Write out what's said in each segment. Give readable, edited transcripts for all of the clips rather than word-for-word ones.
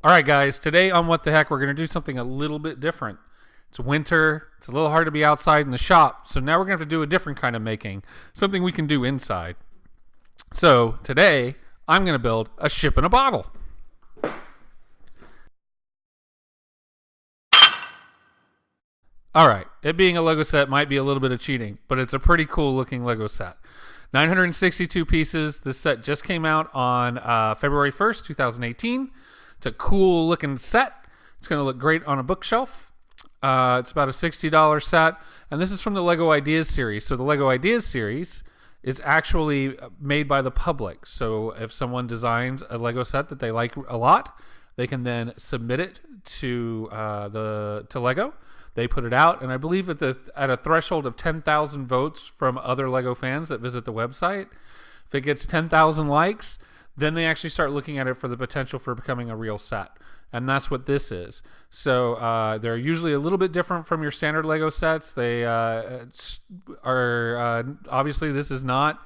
All right, guys, today on What the Heck, we're going to do something a little bit different. It's winter. It's a little hard to be outside in the shop. So now we're going to have to do a different kind of making, something we can do inside. So today, I'm going to build a ship in a bottle. All right, it being a Lego set might be a little bit of cheating, but it's a pretty cool looking Lego set. 962 pieces. This set just came out on February 1st, 2018. It's a cool looking set. It's going to look great on a bookshelf. It's about a $60 set. And this is from the Lego Ideas series. So the Lego Ideas series is actually made by the public. So if someone designs a Lego set that they like a lot, they can then submit it to Lego. They put it out, and I believe at a threshold of 10,000 votes from other Lego fans that visit the website, if it gets 10,000 likes, then they actually start looking at it for the potential for becoming a real set. And that's what this is. So they're usually a little bit different from your standard Lego sets. They are obviously, this is not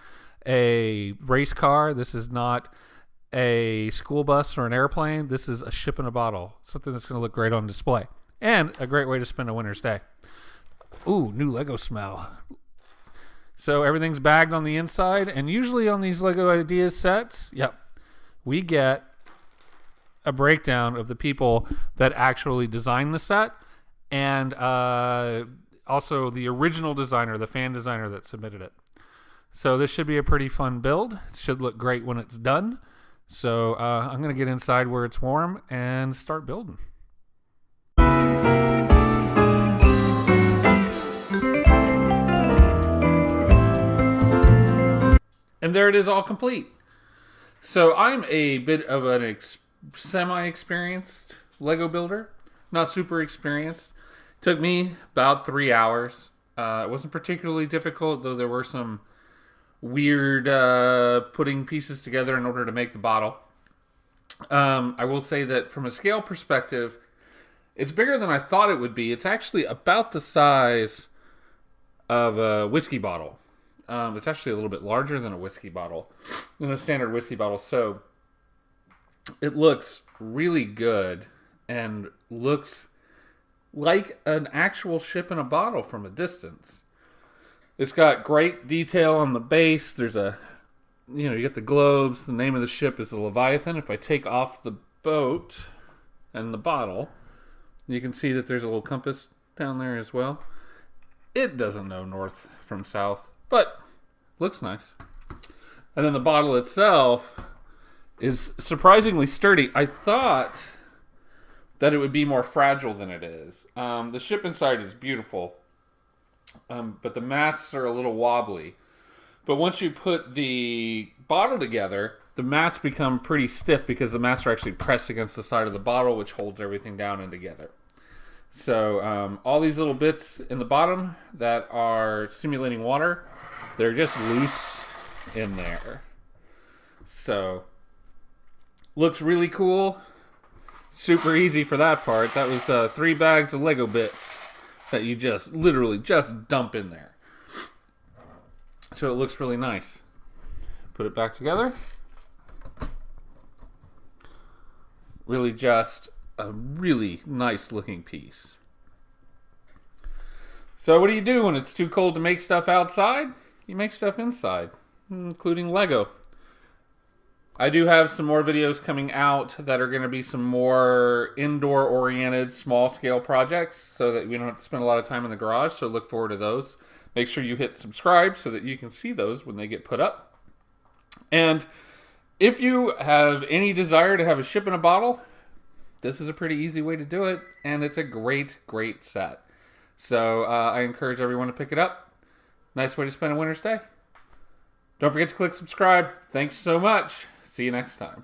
a race car. This is not a school bus or an airplane. This is a ship in a bottle, something that's going to look great on display. And a great way to spend a winter's day. Ooh, new Lego smell. So everything's bagged on the inside. And usually on these Lego Ideas sets, we get a breakdown of the people that actually designed the set. And also the original designer, the fan designer that submitted it. So this should be a pretty fun build. It should look great when it's done. So I'm going to get inside where it's warm and start building. And there it is, all complete. So I'm a bit of an semi-experienced Lego builder, not super experienced. It took me about 3 hours. It wasn't particularly difficult, though there were some weird putting pieces together in order to make the bottle. I will say that from a scale perspective, it's bigger than I thought it would be. It's actually about the size of a whiskey bottle. It's actually a little bit larger than a whiskey bottle, than a standard whiskey bottle. So it looks really good and looks like an actual ship in a bottle from a distance. It's got great detail on the base. There's you get the globes. The name of the ship is the Leviathan. If I take off the boat and the bottle, you can see that there's a little compass down there as well. It doesn't know north from south, but looks nice. And then the bottle itself is surprisingly sturdy. I thought that it would be more fragile than it is. The ship inside is beautiful, but the masts are a little wobbly. But once you put the bottle together, the masts become pretty stiff because the masts are actually pressed against the side of the bottle, which holds everything down and together. So all these little bits in the bottom that are simulating water, they're just loose in there. So looks really cool. Super easy for that part. That was 3 bags of Lego bits that you just literally just dump in there. So it looks really nice. Put it back together. Really just a really nice looking piece. So what do you do when it's too cold to make stuff outside? You make stuff inside, including Lego. I do have some more videos coming out that are going to be some more indoor oriented small scale projects so that we don't have to spend a lot of time in the garage. So look forward to those. Make sure you hit subscribe so that you can see those when they get put up. And if you have any desire to have a ship in a bottle, this is a pretty easy way to do it. And it's a great, great set. So I encourage everyone to pick it up. Nice way to spend a winter's day. Don't forget to click subscribe. Thanks so much. See you next time.